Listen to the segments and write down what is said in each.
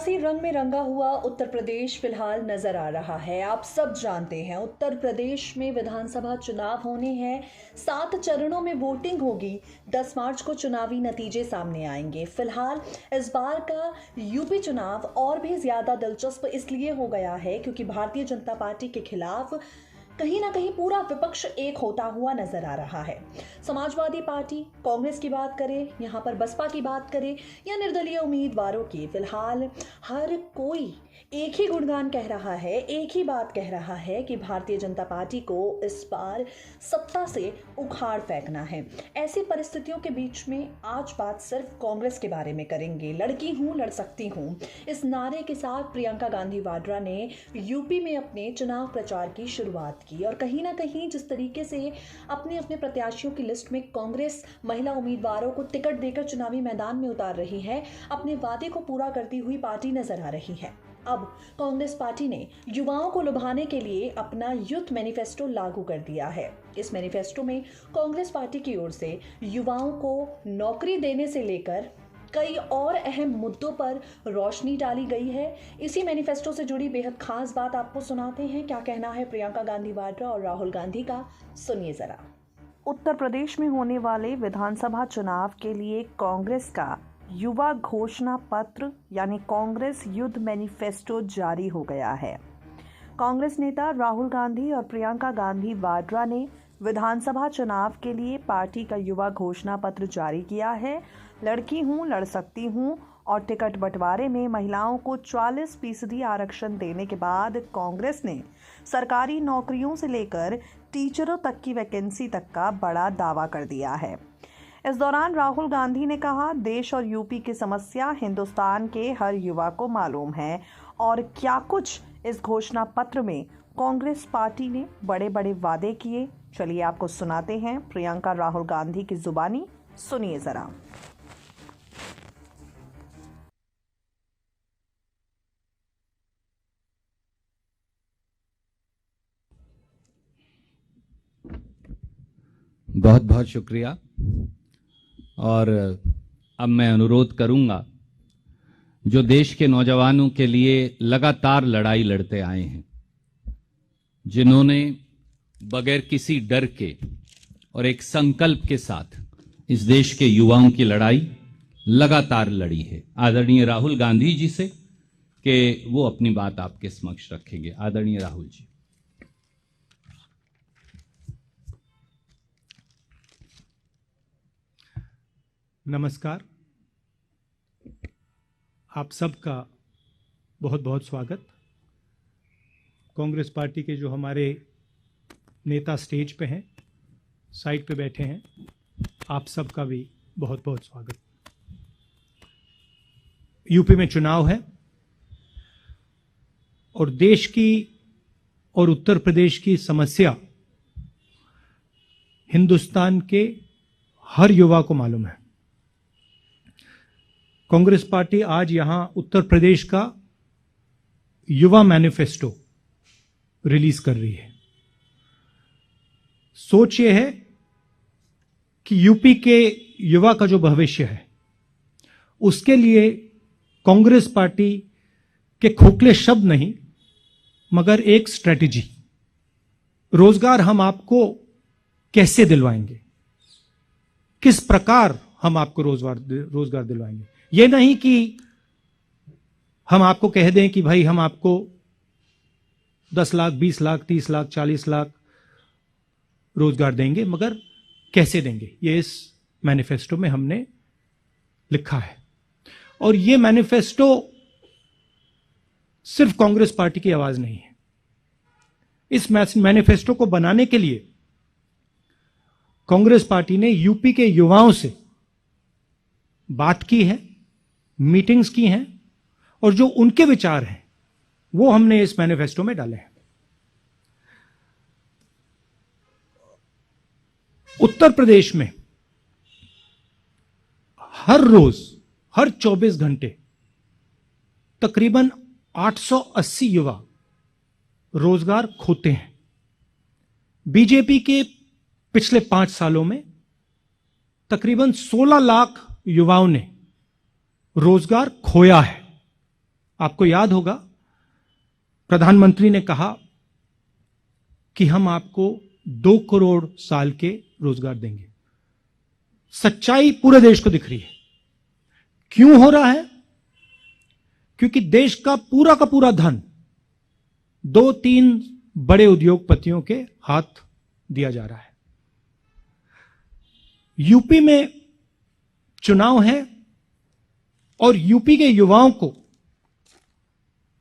सियासी रंग में रंगा हुआ उत्तर प्रदेश फिलहाल नजर आ रहा है। आप सब जानते हैं उत्तर प्रदेश में विधानसभा चुनाव होने हैं। 7 चरणों में वोटिंग होगी। 10 मार्च को चुनावी नतीजे सामने आएंगे। फिलहाल इस बार का यूपी चुनाव और भी ज्यादा दिलचस्प इसलिए हो गया है क्योंकि भारतीय जनता पार्टी के खिलाफ कहीं ना कहीं पूरा विपक्ष एक होता हुआ नजर आ रहा है। समाजवादी पार्टी, कांग्रेस की बात करें, यहाँ पर बसपा की बात करें या निर्दलीय उम्मीदवारों की, फिलहाल हर कोई एक ही गुणगान कह रहा है, एक ही बात कह रहा है कि भारतीय जनता पार्टी को इस बार सत्ता से उखाड़ फेंकना है। ऐसी परिस्थितियों के बीच में आज बात सिर्फ कांग्रेस के बारे में करेंगे। लड़की हूं, लड़ सकती हूं, इस नारे के साथ प्रियंका गांधी वाड्रा ने यूपी में अपने चुनाव प्रचार की शुरुआत की और कहीं ना कहीं जिस तरीके से अपने अपने प्रत्याशियों की लिस्ट में कांग्रेस महिला उम्मीदवारों को टिकट देकर चुनावी मैदान में उतार रही है, अपने वादे को पूरा करती हुई पार्टी नजर आ रही है। अब कांग्रेस पार्टी ने युवाओं को लुभाने के लिए अपना यूथ मैनिफेस्टो लागू कर दिया है। इस मैनिफेस्टो में कांग्रेस पार्टी की ओर से युवाओं को नौकरी देने से लेकर कई और अहम मुद्दों पर रोशनी डाली गई है। इसी मैनिफेस्टो से जुड़ी बेहद खास बात आपको सुनाते हैं। क्या कहना है प्रियंका गांधी वाड्रा और राहुल गांधी का, सुनिए जरा। उत्तर प्रदेश में होने वाले विधानसभा चुनाव के लिए कांग्रेस का युवा घोषणा पत्र यानी कांग्रेस यूथ मैनिफेस्टो जारी हो गया है। कांग्रेस नेता राहुल गांधी और प्रियंका गांधी वाड्रा ने विधानसभा चुनाव के लिए पार्टी का युवा घोषणा पत्र जारी किया है। लड़की हूं, लड़ सकती हूं और टिकट बंटवारे में महिलाओं को 40% आरक्षण देने के बाद कांग्रेस ने सरकारी नौकरियों से लेकर टीचरों तक की वैकेंसी तक का बड़ा दावा कर दिया है। इस दौरान राहुल गांधी ने कहा, देश और यूपी की समस्या हिंदुस्तान के हर युवा को मालूम है और क्या कुछ इस घोषणा पत्र में कांग्रेस पार्टी ने बड़े बड़े वादे किए। चलिए आपको सुनाते हैं प्रियंका राहुल गांधी की जुबानी, सुनिए जरा। बहुत बहुत शुक्रिया। और अब मैं अनुरोध करूंगा, जो देश के नौजवानों के लिए लगातार लड़ाई लड़ते आए हैं, जिन्होंने बगैर किसी डर के और एक संकल्प के साथ इस देश के युवाओं की लड़ाई लगातार लड़ी है, आदरणीय राहुल गांधी जी से कि वो अपनी बात आपके समक्ष रखेंगे। आदरणीय राहुल जी। नमस्कार, आप सबका बहुत बहुत स्वागत। कांग्रेस पार्टी के जो हमारे नेता स्टेज पे हैं, साइड पे बैठे हैं, आप सबका भी बहुत बहुत स्वागत। यूपी में चुनाव है और देश की और उत्तर प्रदेश की समस्या हिंदुस्तान के हर युवा को मालूम है। कांग्रेस पार्टी आज यहां उत्तर प्रदेश का युवा मैनिफेस्टो रिलीज कर रही है। सोच ये है कि यूपी के युवा का जो भविष्य है, उसके लिए कांग्रेस पार्टी के खोखले शब्द नहीं मगर एक स्ट्रेटजी, रोजगार हम आपको कैसे दिलवाएंगे, किस प्रकार हम आपको रोजगार दिलवाएंगे। ये नहीं कि हम आपको कह दें कि भाई हम आपको 10 लाख, 20 लाख, 30 लाख, 40 लाख रोजगार देंगे, मगर कैसे देंगे, ये इस मैनिफेस्टो में हमने लिखा है। और ये मैनिफेस्टो सिर्फ कांग्रेस पार्टी की आवाज नहीं है। इस मैनिफेस्टो को बनाने के लिए कांग्रेस पार्टी ने यूपी के युवाओं से बात की है, मीटिंग्स की हैं और जो उनके विचार हैं वो हमने इस मैनिफेस्टो में डाले हैं। उत्तर प्रदेश में हर रोज, हर 24 घंटे तकरीबन 880 युवा रोजगार खोते हैं। बीजेपी के पिछले 5 सालों में तकरीबन 16 लाख युवाओं ने रोजगार खोया है। आपको याद होगा प्रधानमंत्री ने कहा कि हम आपको 2 करोड़ साल के रोजगार देंगे। सच्चाई पूरे देश को दिख रही है। क्यों हो रहा है? क्योंकि देश का पूरा धन 2-3 बड़े उद्योगपतियों के हाथ दिया जा रहा है। यूपी में चुनाव है और यूपी के युवाओं को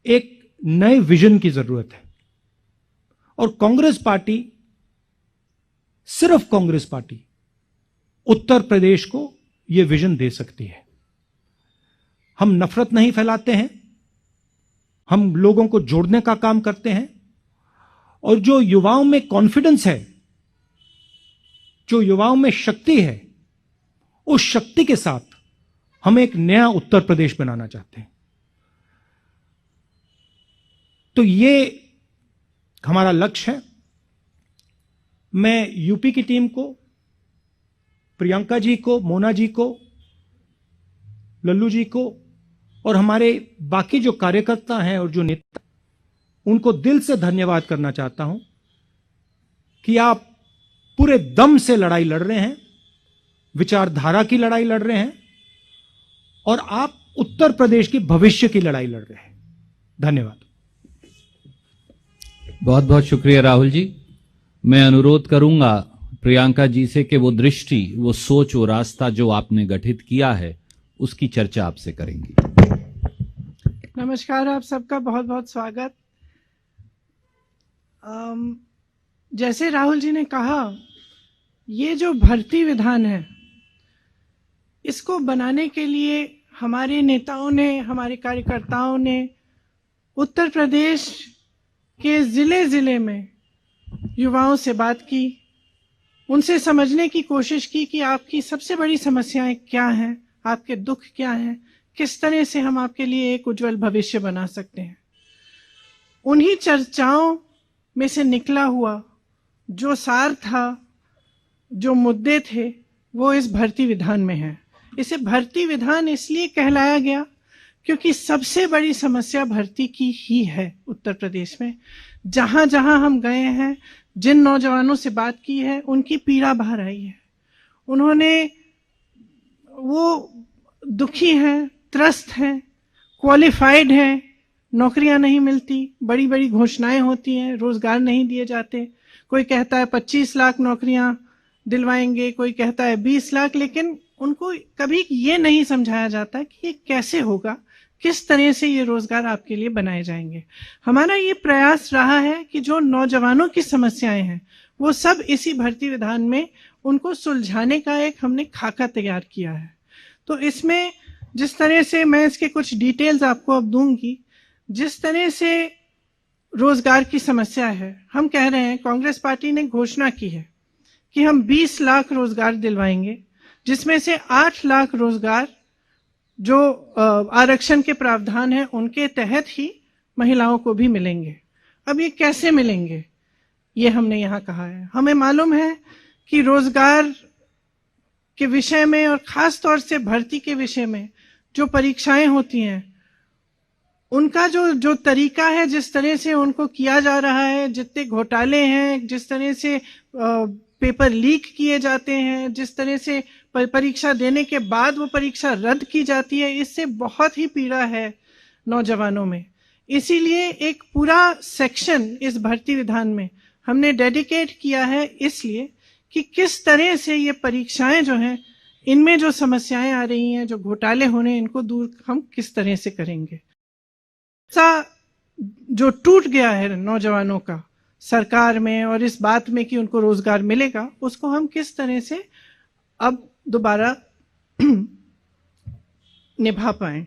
एक नए विजन की जरूरत है और कांग्रेस पार्टी, सिर्फ कांग्रेस पार्टी उत्तर प्रदेश को यह विजन दे सकती है। हम नफरत नहीं फैलाते हैं, हम लोगों को जोड़ने का काम करते हैं और जो युवाओं में कॉन्फिडेंस है, जो युवाओं में शक्ति है, उस शक्ति के साथ हम एक नया उत्तर प्रदेश बनाना चाहते हैं। तो ये हमारा लक्ष्य है। मैं यूपी की टीम को, प्रियंका जी को, मोना जी को, लल्लू जी को और हमारे बाकी जो कार्यकर्ता हैं और जो नेता, उनको दिल से धन्यवाद करना चाहता हूं कि आप पूरे दम से लड़ाई लड़ रहे हैं, विचारधारा की लड़ाई लड़ रहे हैं और आप उत्तर प्रदेश की भविष्य की लड़ाई लड़ रहे हैं। धन्यवाद। बहुत बहुत शुक्रिया राहुल जी। मैं अनुरोध करूंगा प्रियंका जी से कि वो दृष्टि, वो सोच, वो रास्ता जो आपने गठित किया है उसकी चर्चा आपसे करेंगी। नमस्कार, आप सबका बहुत बहुत स्वागत। जैसे राहुल जी ने कहा, ये जो भर्ती विधान है, इसको बनाने के लिए हमारे नेताओं ने, हमारे कार्यकर्ताओं ने उत्तर प्रदेश के जिले जिले में युवाओं से बात की, उनसे समझने की कोशिश की कि आपकी सबसे बड़ी समस्याएं क्या हैं, आपके दुख क्या हैं, किस तरह से हम आपके लिए एक उज्जवल भविष्य बना सकते हैं। उन्हीं चर्चाओं में से निकला हुआ जो सार था, जो मुद्दे थे, वो इस भर्ती विधान में है। इसे भर्ती विधान इसलिए कहलाया गया क्योंकि सबसे बड़ी समस्या भर्ती की ही है उत्तर प्रदेश में। जहां जहां हम गए हैं, जिन नौजवानों से बात की है, उनकी पीड़ा बाहर आई है। उन्होंने, वो दुखी हैं, त्रस्त हैं, क्वालिफाइड हैं, नौकरियां नहीं मिलती, बड़ी बड़ी घोषणाएं होती हैं, रोजगार नहीं दिए जाते। कोई कहता है 25 लाख नौकरियां दिलवाएंगे, कोई कहता है 20 लाख, लेकिन उनको कभी ये नहीं समझाया जाता कि ये कैसे होगा, किस तरह से ये रोजगार आपके लिए बनाए जाएंगे। हमारा ये प्रयास रहा है कि जो नौजवानों की समस्याएं हैं, वो सब इसी भर्ती विधान में उनको सुलझाने का एक हमने खाका तैयार किया है। तो इसमें जिस तरह से, मैं इसके कुछ डिटेल्स आपको अब दूंगी, जिस तरह से रोजगार की समस्या है, हम कह रहे हैं, कांग्रेस पार्टी ने घोषणा की है कि हम 20 लाख रोजगार दिलवाएंगे, जिसमें से 8 लाख रोजगार जो आरक्षण के प्रावधान है उनके तहत ही महिलाओं को भी मिलेंगे। अब ये कैसे मिलेंगे, ये हमने यहाँ कहा है। हमें मालूम है कि रोजगार के विषय में और खास तौर से भर्ती के विषय में जो परीक्षाएं होती हैं, उनका जो तरीका है, जिस तरह से उनको किया जा रहा है, जितने घोटाले हैं, जिस तरह से पेपर लीक किए जाते हैं, जिस तरह से परीक्षा देने के बाद वो परीक्षा रद्द की जाती है, इससे बहुत ही पीड़ा है नौजवानों में। इसीलिए एक पूरा सेक्शन इस भर्ती विधान में हमने डेडिकेट किया है, इसलिए कि किस तरह से ये परीक्षाएं जो हैं, इनमें जो समस्याएं आ रही हैं, जो घोटाले होने, इनको दूर हम किस तरह से करेंगे। सा जो टूट गया है नौजवानों का सरकार में और इस बात में कि उनको रोजगार मिलेगा, उसको हम किस तरह से अब दोबारा निभा पाए।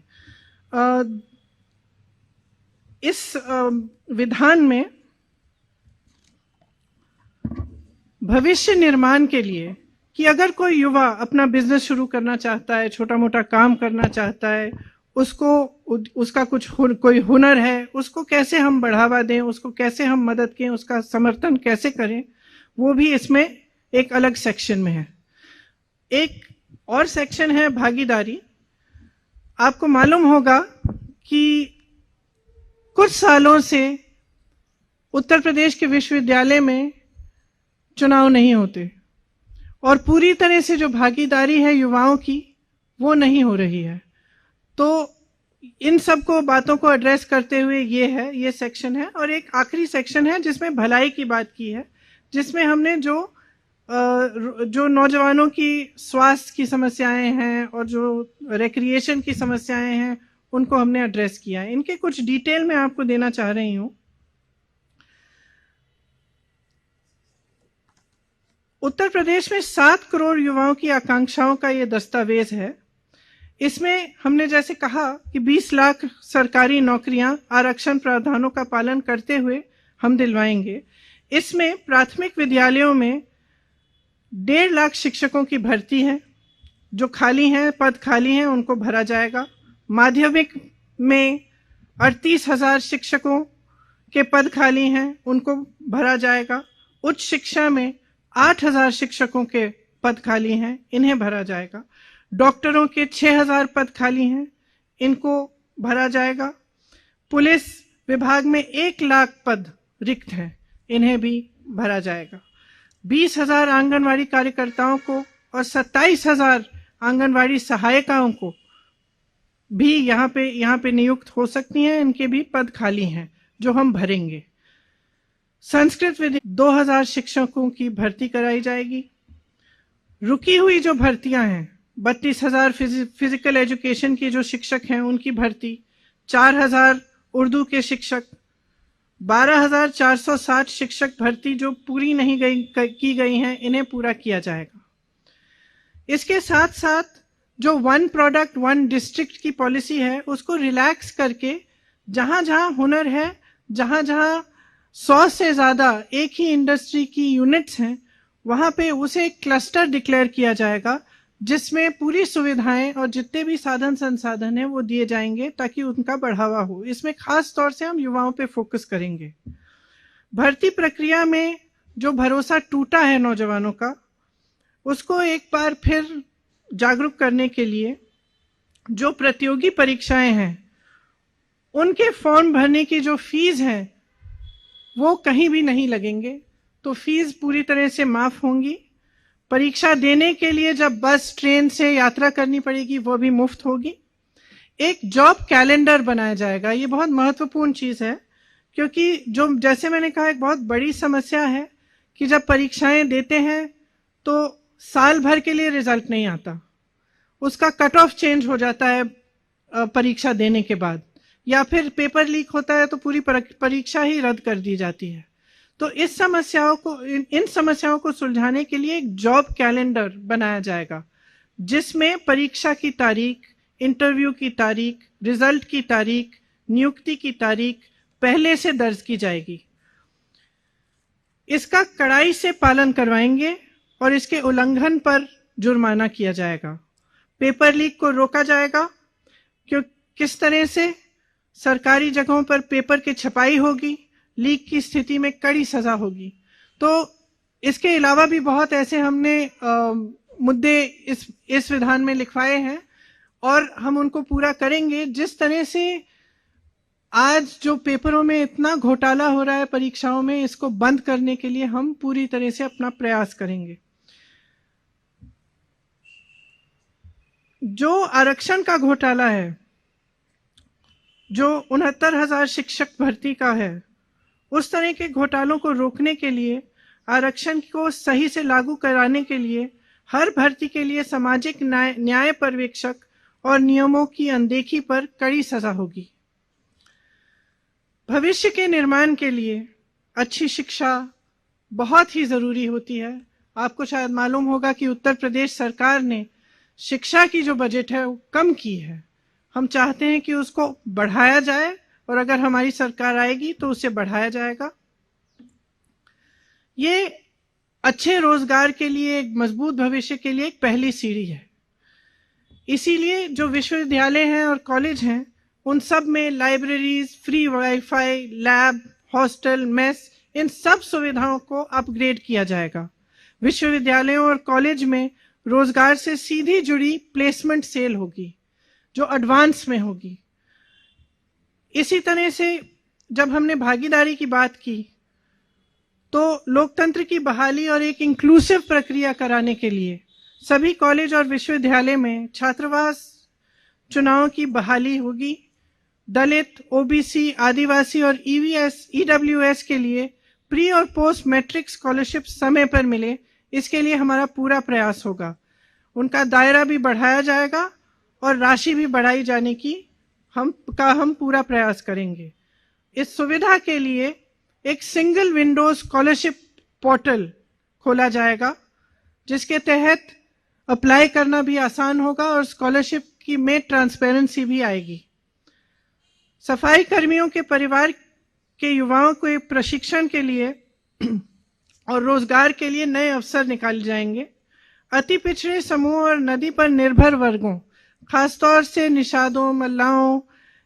इस विधान में भविष्य निर्माण के लिए, कि अगर कोई युवा अपना बिजनेस शुरू करना चाहता है, छोटा मोटा काम करना चाहता है, उसका कोई हुनर है, उसको कैसे हम बढ़ावा दें, उसको कैसे हम मदद करें, उसका समर्थन कैसे करें, वो भी इसमें एक अलग सेक्शन में है। एक और सेक्शन है भागीदारी। आपको मालूम होगा कि कुछ सालों से उत्तर प्रदेश के विश्वविद्यालय में चुनाव नहीं होते और पूरी तरह से जो भागीदारी है युवाओं की वो नहीं हो रही है। तो इन सब को बातों को एड्रेस करते हुए ये सेक्शन है। और एक आखिरी सेक्शन है जिसमें भलाई की बात की है, जिसमें हमने जो नौजवानों की स्वास्थ्य की समस्याएं हैं और जो रिक्रिएशन की समस्याएं हैं उनको हमने एड्रेस किया है। इनके कुछ डिटेल मैं आपको देना चाह रही हूं। उत्तर प्रदेश में 7 करोड़ युवाओं की आकांक्षाओं का ये दस्तावेज है। इसमें हमने जैसे कहा कि 20 लाख सरकारी नौकरियां आरक्षण प्रावधानों का पालन करते हुए हम दिलवाएंगे। इसमें प्राथमिक विद्यालयों में 1.5 लाख शिक्षकों की भर्ती है, जो खाली हैं, पद खाली हैं, उनको भरा जाएगा। माध्यमिक में 38,000 शिक्षकों के पद खाली हैं, उनको भरा जाएगा। उच्च शिक्षा में 8,000 शिक्षकों के पद खाली हैं, इन्हें भरा जाएगा। डॉक्टरों के 6,000 पद खाली हैं, इनको भरा जाएगा। पुलिस विभाग में 1 लाख पद रिक्त हैं, इन्हें भी भरा जाएगा। 20,000 आंगनवाड़ी कार्यकर्ताओं को और 27,000 आंगनवाड़ी सहायिकाओं को भी यहाँ पे नियुक्त हो सकती हैं, इनके भी पद खाली हैं जो हम भरेंगे। संस्कृत विद्या 2,000 शिक्षकों की भर्ती कराई जाएगी। रुकी हुई जो भर्तियां हैं 32,000 फिजिकल एजुकेशन की जो शिक्षक हैं उनकी भर्ती, 4,000 उर्दू के शिक्षक, 12,460 शिक्षक भर्ती जो पूरी नहीं की गई हैं, इन्हें पूरा किया जाएगा। इसके साथ साथ जो 1 प्रोडक्ट 1 डिस्ट्रिक्ट की पॉलिसी है उसको रिलैक्स करके जहां जहां हुनर है, जहां जहां 100 से ज्यादा एक ही इंडस्ट्री की यूनिट्स हैं, वहां पे उसे एक क्लस्टर डिक्लेयर किया जाएगा जिसमें पूरी सुविधाएं और जितने भी साधन संसाधन हैं वो दिए जाएंगे ताकि उनका बढ़ावा हो। इसमें खास तौर से हम युवाओं पे फोकस करेंगे। भर्ती प्रक्रिया में जो भरोसा टूटा है नौजवानों का, उसको एक बार फिर जागरूक करने के लिए जो प्रतियोगी परीक्षाएं हैं उनके फॉर्म भरने की जो फीस है वो कहीं भी नहीं लगेंगे, तो फीस पूरी तरह से माफ होंगी। परीक्षा देने के लिए जब बस ट्रेन से यात्रा करनी पड़ेगी वो भी मुफ्त होगी। एक जॉब कैलेंडर बनाया जाएगा, ये बहुत महत्वपूर्ण चीज है क्योंकि जो जैसे मैंने कहा एक बहुत बड़ी समस्या है कि जब परीक्षाएं देते हैं तो साल भर के लिए रिजल्ट नहीं आता, उसका कट ऑफ चेंज हो जाता है परीक्षा देने के बाद, या फिर पेपर लीक होता है तो पूरी परीक्षा ही रद्द कर दी जाती है। तो इन समस्याओं को सुलझाने के लिए एक जॉब कैलेंडर बनाया जाएगा जिसमें परीक्षा की तारीख, इंटरव्यू की तारीख, रिजल्ट की तारीख, नियुक्ति की तारीख पहले से दर्ज की जाएगी। इसका कड़ाई से पालन करवाएंगे और इसके उल्लंघन पर जुर्माना किया जाएगा। पेपर लीक को रोका जाएगा, क्यों किस तरह से सरकारी जगहों पर पेपर की छपाई होगी, लीक की स्थिति में कड़ी सजा होगी। तो इसके अलावा भी बहुत ऐसे हमने मुद्दे इस विधान में लिखवाए हैं और हम उनको पूरा करेंगे। जिस तरह से आज जो पेपरों में इतना घोटाला हो रहा है परीक्षाओं में, इसको बंद करने के लिए हम पूरी तरह से अपना प्रयास करेंगे। जो आरक्षण का घोटाला है, जो 69,000 शिक्षक भर्ती का है, उस तरह के घोटालों को रोकने के लिए, आरक्षण को सही से लागू कराने के लिए हर भर्ती के लिए सामाजिक न्याय पर्यवेक्षक और नियमों की अनदेखी पर कड़ी सजा होगी। भविष्य के निर्माण के लिए अच्छी शिक्षा बहुत ही जरूरी होती है। आपको शायद मालूम होगा कि उत्तर प्रदेश सरकार ने शिक्षा की जो बजट है वो कम की है। हम चाहते हैं कि उसको बढ़ाया जाए और अगर हमारी सरकार आएगी तो उसे बढ़ाया जाएगा। ये अच्छे रोजगार के लिए, एक मजबूत भविष्य के लिए एक पहली सीढ़ी है। इसीलिए जो विश्वविद्यालय हैं और कॉलेज हैं उन सब में libraries, free wifi, lab, hostel, mess, इन सब सुविधाओं को अपग्रेड किया जाएगा। विश्वविद्यालयों और कॉलेज में रोजगार से सीधी जुड़ी प्लेसमेंट सेल होगी जो एडवांस में होगी। इसी तरह से जब हमने भागीदारी की बात की तो लोकतंत्र की बहाली और एक इंक्लूसिव प्रक्रिया कराने के लिए सभी कॉलेज और विश्वविद्यालय में छात्रावास चुनाव की बहाली होगी। दलित, ओबीसी, आदिवासी और ईडब्ल्यूएस के लिए प्री और पोस्ट मैट्रिक स्कॉलरशिप समय पर मिले, इसके लिए हमारा पूरा प्रयास होगा। उनका दायरा भी बढ़ाया जाएगा और राशि भी बढ़ाई जाने की हम पूरा प्रयास करेंगे। इस सुविधा के लिए एक सिंगल विंडो स्कॉलरशिप पोर्टल खोला जाएगा, जिसके तहत अप्लाई करना भी आसान होगा और स्कॉलरशिप की में ट्रांसपेरेंसी भी आएगी। सफाई कर्मियों के परिवार के युवाओं को प्रशिक्षण के लिए और रोजगार के लिए नए अवसर निकाले जाएंगे। अति पिछड़े समूह और नदी पर निर्भर वर्गों, खासतौर से निषादों, मल्लाहों,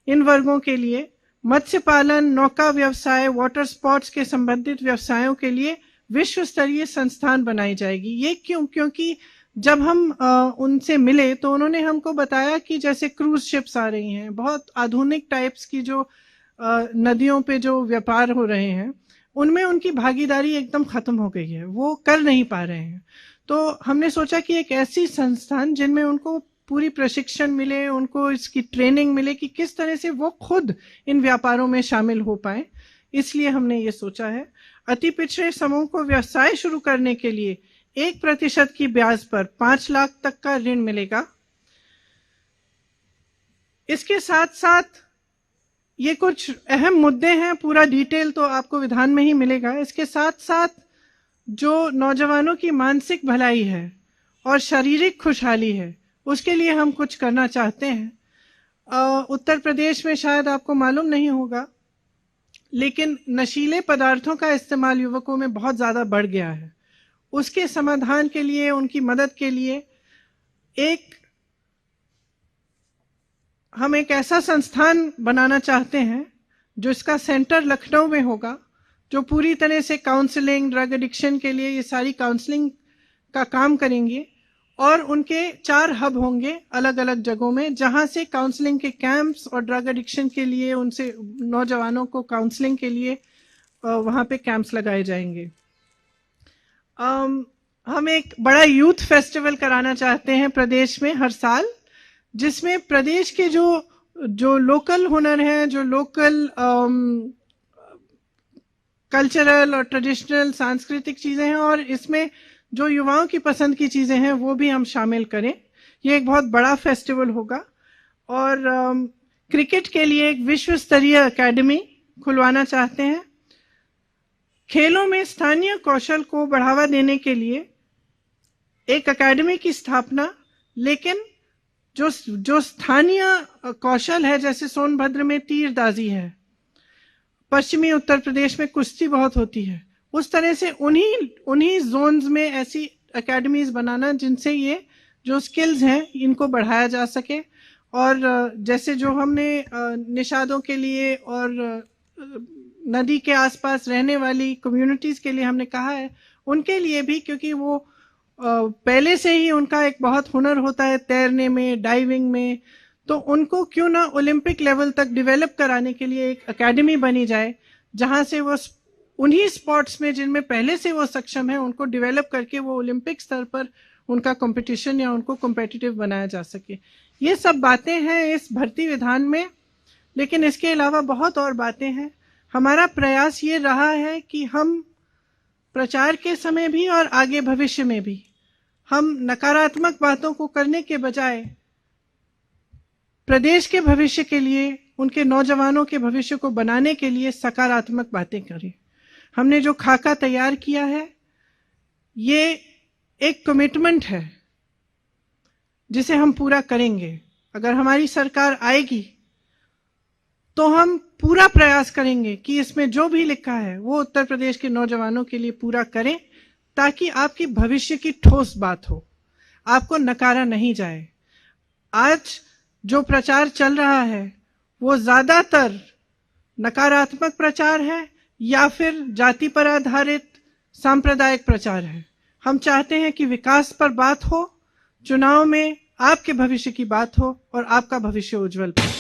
इन वर्गों के लिए मत्स्य पालन, नौका व्यवसाय, वाटर स्पोर्ट्स के संबंधित व्यवसायों के लिए विश्व स्तरीय संस्थान बनाई जाएगी। ये क्योंकि जब हम उनसे मिले तो उन्होंने हमको बताया कि जैसे क्रूज शिप्स आ रही हैं, बहुत आधुनिक टाइप्स की जो नदियों पे जो व्यापार हो रहे हैं, उनमें उनकी भागीदारी एकदम खत्म हो गई है, वो कर नहीं पा रहे हैं। तो हमने सोचा कि एक ऐसी संस्थान जिनमें उनको पूरी प्रशिक्षण मिले, उनको इसकी ट्रेनिंग मिले कि किस तरह से वो खुद इन व्यापारों में शामिल हो पाए, इसलिए हमने ये सोचा है। अति पिछड़े समूह को व्यवसाय शुरू करने के लिए 1% की ब्याज पर 5 लाख तक का ऋण मिलेगा। इसके साथ साथ ये कुछ अहम मुद्दे हैं, पूरा डिटेल तो आपको विधान में ही मिलेगा। इसके साथ साथ जो नौजवानों की मानसिक भलाई है और शारीरिक खुशहाली है, उसके लिए हम कुछ करना चाहते हैं। उत्तर प्रदेश में शायद आपको मालूम नहीं होगा, लेकिन नशीले पदार्थों का इस्तेमाल युवकों में बहुत ज्यादा बढ़ गया है। उसके समाधान के लिए, उनकी मदद के लिए हम एक ऐसा संस्थान बनाना चाहते हैं जिसका सेंटर लखनऊ में होगा, जो पूरी तरह से काउंसलिंग, ड्रग एडिक्शन के लिए ये सारी काउंसलिंग का काम करेंगे। और उनके 4 हब होंगे अलग अलग जगहों में, जहां से काउंसलिंग के कैंप्स और ड्रग एडिक्शन के लिए उनसे नौजवानों को काउंसलिंग के लिए वहां पे कैंप्स लगाए जाएंगे। हम एक बड़ा यूथ फेस्टिवल कराना चाहते हैं प्रदेश में हर साल, जिसमें प्रदेश के जो लोकल हुनर हैं, जो लोकल कल्चरल और ट्रेडिशनल सांस्कृतिक चीजें हैं, और इसमें जो युवाओं की पसंद की चीजें हैं वो भी हम शामिल करें। ये एक बहुत बड़ा फेस्टिवल होगा। और क्रिकेट के लिए एक विश्व स्तरीय एकेडमी खुलवाना चाहते हैं। खेलों में स्थानीय कौशल को बढ़ावा देने के लिए एक एकेडमी की स्थापना, लेकिन जो स्थानीय कौशल है, जैसे सोनभद्र में तीरंदाजी है, पश्चिमी उत्तर प्रदेश में कुश्ती बहुत होती है, उस तरह से उन्हीं जोन्स में ऐसी एकेडमीज बनाना जिनसे ये जो स्किल्स हैं इनको बढ़ाया जा सके। और जैसे जो हमने निषादों के लिए और नदी के आसपास रहने वाली कम्युनिटीज के लिए हमने कहा है, उनके लिए भी, क्योंकि वो पहले से ही उनका एक बहुत हुनर होता है तैरने में, डाइविंग में, तो उनको क्यों ना ओलंपिक लेवल तक डेवलप कराने के लिए एक एकेडमी बनी जाए, जहां से वो उन्हीं स्पोर्ट्स में जिनमें पहले से वो सक्षम है उनको डेवलप करके वो ओलंपिक स्तर पर उनका कंपटीशन या उनको कॉम्पिटिटिव बनाया जा सके। ये सब बातें हैं इस भर्ती विधान में, लेकिन इसके अलावा बहुत और बातें हैं। हमारा प्रयास ये रहा है कि हम प्रचार के समय भी और आगे भविष्य में भी हम नकारात्मक बातों को करने के बजाय प्रदेश के भविष्य के लिए, उनके नौजवानों के भविष्य को बनाने के लिए सकारात्मक बातें करें। हमने जो खाका तैयार किया है ये एक कमिटमेंट है जिसे हम पूरा करेंगे। अगर हमारी सरकार आएगी तो हम पूरा प्रयास करेंगे कि इसमें जो भी लिखा है वो उत्तर प्रदेश के नौजवानों के लिए पूरा करें, ताकि आपकी भविष्य की ठोस बात हो, आपको नकारा नहीं जाए। आज जो प्रचार चल रहा है वो ज्यादातर नकारात्मक प्रचार है या फिर जाति पर आधारित सांप्रदायिक प्रचार है। हम चाहते हैं कि विकास पर बात हो, चुनाव में आपके भविष्य की बात हो और आपका भविष्य उज्जवल हो।